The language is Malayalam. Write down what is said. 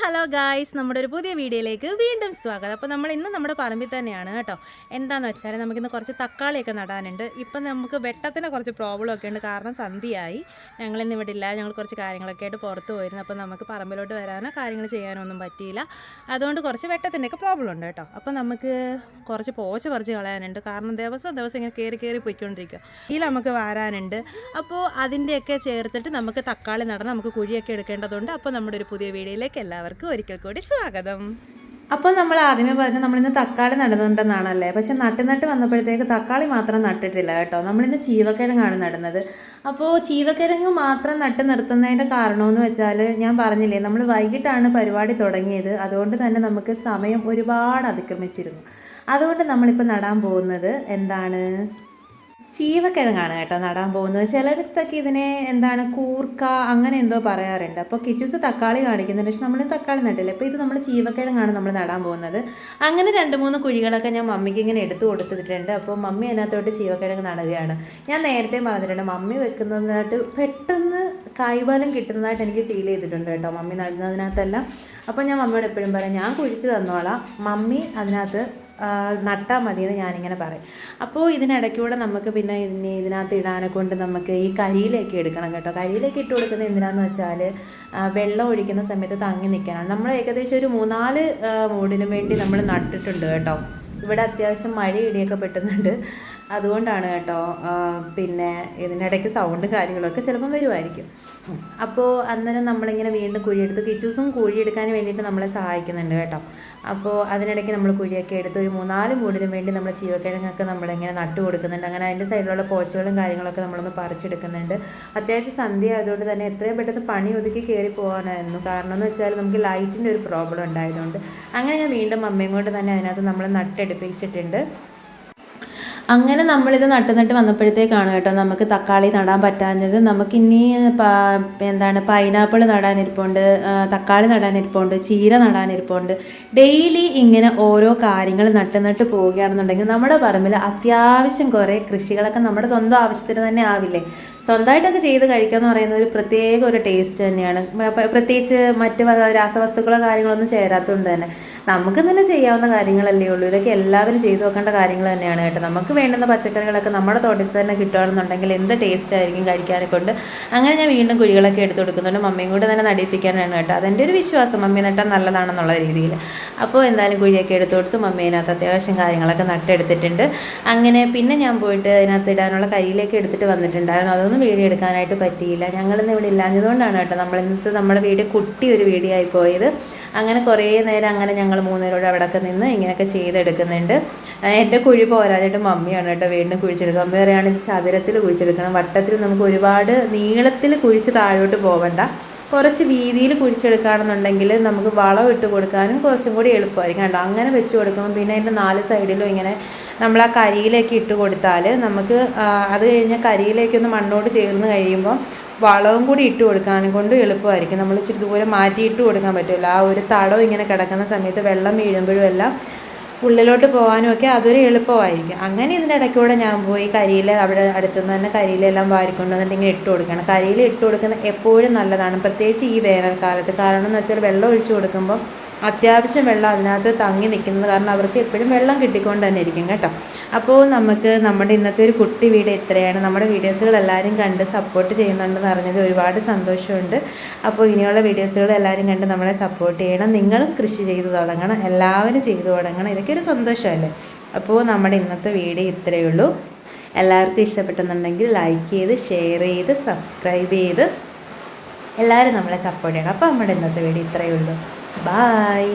ഹലോ ഗായ്സ്, നമ്മുടെ ഒരു പുതിയ വീഡിയോയിലേക്ക് വീണ്ടും സ്വാഗതം. അപ്പോൾ നമ്മൾ ഇന്ന് നമ്മുടെ പറമ്പിൽ തന്നെയാണ് കേട്ടോ. എന്താണെന്ന് വെച്ചാൽ നമുക്കിന്ന് കുറച്ച് തക്കാളിയൊക്കെ നടാനുണ്ട്. ഇപ്പം നമുക്ക് വെട്ടത്തിന് കുറച്ച് പ്രോബ്ലം ഒക്കെ ഉണ്ട്, കാരണം സന്ധ്യയായി. ഞങ്ങളിന്ന് ഇവിടെ ഇല്ല, ഞങ്ങൾ കുറച്ച് കാര്യങ്ങളൊക്കെ ആയിട്ട് പുറത്ത് പോയിരുന്നു. അപ്പോൾ നമുക്ക് പറമ്പിലോട്ട് വരാനോ കാര്യങ്ങൾ ചെയ്യാനോ ഒന്നും പറ്റിയില്ല. അതുകൊണ്ട് കുറച്ച് വെട്ടത്തിൻ്റെയൊക്കെ പ്രോബ്ലം ഉണ്ട് കേട്ടോ. അപ്പോൾ നമുക്ക് കുറച്ച് പോച്ച പറിച്ച് കളയാനുണ്ട്, കാരണം ദിവസം ഇങ്ങനെ കയറി പോയിക്കൊണ്ടിരിക്കുക. ഇതിൽ നമുക്ക് വരാനുണ്ട്. അപ്പോൾ അതിൻ്റെയൊക്കെ ചേർത്തിട്ട് നമുക്ക് തക്കാളി നടണം, നമുക്ക് കുഴിയൊക്കെ എടുക്കേണ്ടതുണ്ട്. അപ്പോൾ നമ്മുടെ ഒരു പുതിയ വീഡിയോയിലേക്ക് എല്ലാവർക്കും ഒരിക്കൽ കൂടി സ്വാഗതം. അപ്പോൾ നമ്മൾ ആദ്യമേ പറഞ്ഞ് നമ്മളിന്ന് തക്കാളി നടുന്നുണ്ടെന്നാണല്ലേ, പക്ഷെ നട്ട് വന്നപ്പോഴത്തേക്ക് തക്കാളി മാത്രം നട്ടിട്ടില്ല കേട്ടോ. നമ്മളിന്ന് ചീവക്കിഴങ്ങാണ് നടുന്നത്. അപ്പോൾ ചീവക്കിഴങ്ങ് മാത്രം നട്ട് നിർത്തുന്നതിൻ്റെ കാരണമെന്ന് വെച്ചാൽ, ഞാൻ പറഞ്ഞില്ലേ, നമ്മൾ വൈകിട്ടാണ് പരിപാടി തുടങ്ങിയത്. അതുകൊണ്ട് തന്നെ നമുക്ക് സമയം ഒരുപാട് അതിക്രമിച്ചിരുന്നു. അതുകൊണ്ട് നമ്മളിപ്പോൾ നടാൻ പോകുന്നത് എന്താണ്, ചീവക്കിഴങ്ങാണ് കേട്ടോ നടാൻ പോകുന്നത്. ചിലയിടത്തൊക്കെ ഇതിനെ കൂർക്ക അങ്ങനെ എന്തോ പറയാറുണ്ട്. അപ്പോൾ കിച്ചൂസ് തക്കാളി കാണിക്കുന്നുണ്ട്, പക്ഷെ നമ്മൾ തക്കാളി നട്ടില്ല. അപ്പോൾ ഇത് നമ്മൾ ചീവക്കിഴങ്ങാണ് നമ്മൾ നടാൻ പോകുന്നത്. അങ്ങനെ 2-3 കുഴികളൊക്കെ ഞാൻ മമ്മിക്ക് ഇങ്ങനെ എടുത്തു കൊടുത്തിട്ടുണ്ട്. അപ്പോൾ മമ്മി അതിനകത്തോട്ട് ചീവക്കിഴങ്ങ് നടുകയാണ്. ഞാൻ നേരത്തെ പറഞ്ഞിട്ടുണ്ട്, മമ്മി വെക്കുന്നതായിട്ട് പെട്ടെന്ന് കായ്ഫലം കിട്ടുന്നതായിട്ട് എനിക്ക് ഫീൽ ചെയ്തിട്ടുണ്ട് കേട്ടോ, മമ്മി നടുന്നതിനകത്തെല്ലാം. അപ്പോൾ ഞാൻ മമ്മിയോട് എപ്പോഴും പറയാം, ഞാൻ കുഴിച്ച് തന്നോളാം, മമ്മി അതിനകത്ത് നട്ടാൽ മതിയെന്ന് ഞാനിങ്ങനെ പറയും. അപ്പോൾ ഇതിനിടയ്ക്കൂടെ നമുക്ക് പിന്നെ ഇതിനകത്ത് ഇടാനെ കൊണ്ട് നമുക്ക് ഈ കരിയിലേക്ക് എടുക്കണം കേട്ടോ. കരിയിലേക്ക് ഇട്ട് കൊടുക്കുന്നത് എന്തിനാന്ന് വെച്ചാൽ, വെള്ളം ഒഴിക്കുന്ന സമയത്ത് തങ്ങി നിൽക്കാനാണ്. നമ്മൾ ഏകദേശം ഒരു 3-4 മൂടിന് വേണ്ടി നമ്മൾ നട്ടിട്ടുണ്ട് കേട്ടോ. ഇവിടെ അത്യാവശ്യം മഴ ഇടിയൊക്കെ പെട്ടുന്നുണ്ട്, അതുകൊണ്ടാണ് കേട്ടോ. പിന്നെ ഇതിനിടയ്ക്ക് സൗണ്ട് കാര്യങ്ങളൊക്കെ ചിലപ്പം വരുമായിരിക്കും. അപ്പോൾ അന്നേരം നമ്മളിങ്ങനെ വീണ്ടും കുഴിയെടുത്ത്, കിച്ചൂസും കുഴിയെടുക്കാൻ വേണ്ടിയിട്ട് നമ്മളെ സഹായിക്കുന്നുണ്ട് കേട്ടോ. അപ്പോൾ അതിനിടയ്ക്ക് നമ്മൾ കുഴിയൊക്കെ എടുത്ത് ഒരു 3-4 മൂടിന് വേണ്ടി നമ്മൾ ചീവക്കിഴങ്ങൊക്കെ നമ്മളിങ്ങനെ നട്ടു കൊടുക്കുന്നുണ്ട്. അങ്ങനെ അതിൻ്റെ സൈഡിലുള്ള പോച്ചകളും കാര്യങ്ങളൊക്കെ നമ്മളൊന്ന് പറിച്ചെടുക്കുന്നുണ്ട്. അത്യാവശ്യം സന്ധ്യ ആയതുകൊണ്ട് തന്നെ എത്രയും പെട്ടെന്ന് പണി ഒതുക്കി കയറി പോകാനായിരുന്നു. കാരണം എന്ന് വെച്ചാൽ നമുക്ക് ലൈറ്റിൻ്റെ ഒരു പ്രോബ്ലം ഉണ്ടായതുകൊണ്ട്. അങ്ങനെ ഞാൻ വീണ്ടും അമ്മയും കൊണ്ട് തന്നെ അതിനകത്ത് നമ്മൾ നട്ടെടുപ്പിച്ചിട്ടുണ്ട്. അങ്ങനെ നമ്മളിത് നട്ട് വന്നപ്പോഴത്തേക്കാണ് കേട്ടോ നമുക്ക് തക്കാളി നടാൻ പറ്റാഞ്ഞത്. നമുക്കിനി പൈനാപ്പിൾ നടാനിരിപ്പുണ്ട്, തക്കാളി നടാനിരിപ്പുണ്ട്, ചീര നടാനിരിപ്പുണ്ട്. ഡെയിലി ഇങ്ങനെ ഓരോ കാര്യങ്ങൾ നട്ട് പോവുകയാണെന്നുണ്ടെങ്കിൽ നമ്മുടെ പറമ്പിൽ അത്യാവശ്യം കുറേ കൃഷികളൊക്കെ നമ്മുടെ സ്വന്തം ആവശ്യത്തിന് തന്നെ ആവില്ലേ. സ്വന്തമായിട്ടൊക്കെ ചെയ്ത് കഴിക്കുക എന്ന് പറയുന്നത് ഒരു പ്രത്യേക ഒരു ടേസ്റ്റ് തന്നെയാണ്. പ്രത്യേകിച്ച് മറ്റ് രാസവസ്തുക്കളോ കാര്യങ്ങളൊന്നും ചേരാത്തതുകൊണ്ട് തന്നെ നമുക്ക് തന്നെ ചെയ്യാവുന്ന കാര്യങ്ങളല്ലേ ഉള്ളൂ. ഇതൊക്കെ എല്ലാവരും ചെയ്തു നോക്കേണ്ട കാര്യങ്ങൾ തന്നെയാണ് കേട്ടോ. നമുക്ക് വേണ്ടുന്ന പച്ചക്കറികളൊക്കെ നമ്മുടെ തോട്ടത്തിൽ തന്നെ കിട്ടുകയാണെന്നുണ്ടെങ്കിൽ എന്ത് ടേസ്റ്റ് ആയിരിക്കും കഴിക്കാനെ കൊണ്ട്. അങ്ങനെ ഞാൻ വീണ്ടും കുഴികളൊക്കെ എടുത്ത് കൊടുക്കുന്നുണ്ട്, മമ്മിയും കൂടെ തന്നെ നടിപ്പിക്കാനാണ് കേട്ടോ. അതെൻ്റെ ഒരു വിശ്വാസം, മമ്മി നട്ടാൽ നല്ലതാണെന്നുള്ള രീതിയിൽ. അപ്പോൾ എന്തായാലും കുഴിയൊക്കെ എടുത്ത് കൊടുത്ത് മമ്മി അതിനകത്ത് അത്യാവശ്യം കാര്യങ്ങളൊക്കെ നട്ടെടുത്തിട്ടുണ്ട്. അങ്ങനെ പിന്നെ ഞാൻ പോയിട്ട് അതിനകത്ത് ഇടാനുള്ള കയ്യിലേക്ക് എടുത്തിട്ട് വന്നിട്ടുണ്ടായിരുന്നു. അതൊന്നും വീഡിയോ എടുക്കാനായിട്ട് പറ്റിയില്ല. ഞങ്ങളിന്ന് ഇവിടെ ഇല്ലാഞ്ഞതുകൊണ്ടാണ് കേട്ടോ നമ്മളിന്നത്തെ നമ്മുടെ വീഡിയോ കുട്ടി ഒരു വീഡിയോ ആയി പോയത്. അങ്ങനെ കുറേ നേരം അങ്ങനെ ഞങ്ങൾ 3 പേരോട് അവിടെയൊക്കെ നിന്ന് ഇങ്ങനെയൊക്കെ ചെയ്തെടുക്കുന്നുണ്ട്. എൻ്റെ കുഴി പോരാഞ്ഞിട്ട് മമ്മിയാണ് കേട്ടോ വീണ്ടും കുഴിച്ചെടുക്കുക. മമ്മി പറയുകയാണെങ്കിൽ ചതുരത്തിൽ കുഴിച്ചെടുക്കണം, വട്ടത്തിൽ നമുക്ക് ഒരുപാട് നീളത്തിൽ കുഴിച്ച് താഴോട്ട് പോകണ്ട, കുറച്ച് വീതിയിൽ കുഴിച്ചെടുക്കുകയാണെന്നുണ്ടെങ്കിൽ നമുക്ക് വളം ഇട്ട് കൊടുക്കാനും കുറച്ചും കൂടി എളുപ്പമായിരിക്കും കേട്ടോ. അങ്ങനെ വെച്ച് കൊടുക്കുമ്പോൾ പിന്നെ അതിൻ്റെ 4 സൈഡിലും ഇങ്ങനെ നമ്മൾ ആ കരിയിലേക്ക് ഇട്ട് കൊടുത്താൽ നമുക്ക് അത് കഴിഞ്ഞ് കരിയിലേക്കൊന്ന് മണ്ണോട് ചേർന്ന് കഴിയുമ്പോൾ വളവും കൂടി ഇട്ട് കൊടുക്കാനും കൊണ്ട് എളുപ്പമായിരിക്കും. നമ്മൾ ഇച്ചിരി ദൂരം മാറ്റിയിട്ട് കൊടുക്കാൻ പറ്റില്ല. ആ ഒരു തടം ഇങ്ങനെ കിടക്കുന്ന സമയത്ത് വെള്ളം വീഴുമ്പോഴും എല്ലാം ഉള്ളിലോട്ട് പോകാനും ഒക്കെ അതൊരു എളുപ്പമായിരിക്കും. അങ്ങനെ ഇതിൻ്റെ ഇടയ്ക്കൂടെ ഞാൻ പോയി കരിയിൽ അവിടെ അടുത്തുനിന്ന് തന്നെ കരിയിലെല്ലാം വാരിക്കൊണ്ട് വന്നിട്ട് ഇങ്ങനെ ഇട്ട് കൊടുക്കണം. കരിയിൽ ഇട്ട് കൊടുക്കുന്നത് എപ്പോഴും നല്ലതാണ്, പ്രത്യേകിച്ച് ഈ വേനൽക്കാലത്ത്. കാരണം എന്ന് വെച്ചാൽ വെള്ളം ഒഴിച്ചു കൊടുക്കുമ്പോൾ അത്യാവശ്യം വെള്ളം അതിനകത്ത് തങ്ങി നിൽക്കുന്നത് കാരണം അവർക്ക് എപ്പോഴും വെള്ളം കിട്ടിക്കൊണ്ട് തന്നെ ഇരിക്കും കേട്ടോ. അപ്പോൾ നമുക്ക് നമ്മുടെ ഇന്നത്തെ ഒരു കുട്ടി വീഡിയോ ഇത്രയാണ്. നമ്മുടെ വീഡിയോസുകൾ എല്ലാവരും കണ്ട് സപ്പോർട്ട് ചെയ്യുന്നുണ്ടെന്ന് അറിഞ്ഞത് ഒരുപാട് സന്തോഷമുണ്ട്. അപ്പോൾ ഇനിയുള്ള വീഡിയോസുകൾ എല്ലാവരും കണ്ട് നമ്മളെ സപ്പോർട്ട് ചെയ്യണം. നിങ്ങളും കൃഷി ചെയ്തു തുടങ്ങണം, എല്ലാവരും ചെയ്തു തുടങ്ങണം. ഇതൊക്കെ ഒരു സന്തോഷമല്ലേ. അപ്പോൾ നമ്മുടെ ഇന്നത്തെ വീഡിയോ ഇത്രയേ ഉള്ളൂ. എല്ലാവർക്കും ഇഷ്ടപ്പെട്ടെന്നുണ്ടെങ്കിൽ ലൈക്ക് ചെയ്ത്, ഷെയർ ചെയ്ത്, സബ്സ്ക്രൈബ് ചെയ്ത് എല്ലാവരും നമ്മളെ സപ്പോർട്ട് ചെയ്യണം. അപ്പോൾ നമ്മുടെ ഇന്നത്തെ വീഡിയോ ഇത്രയേ ഉള്ളൂ. Bye.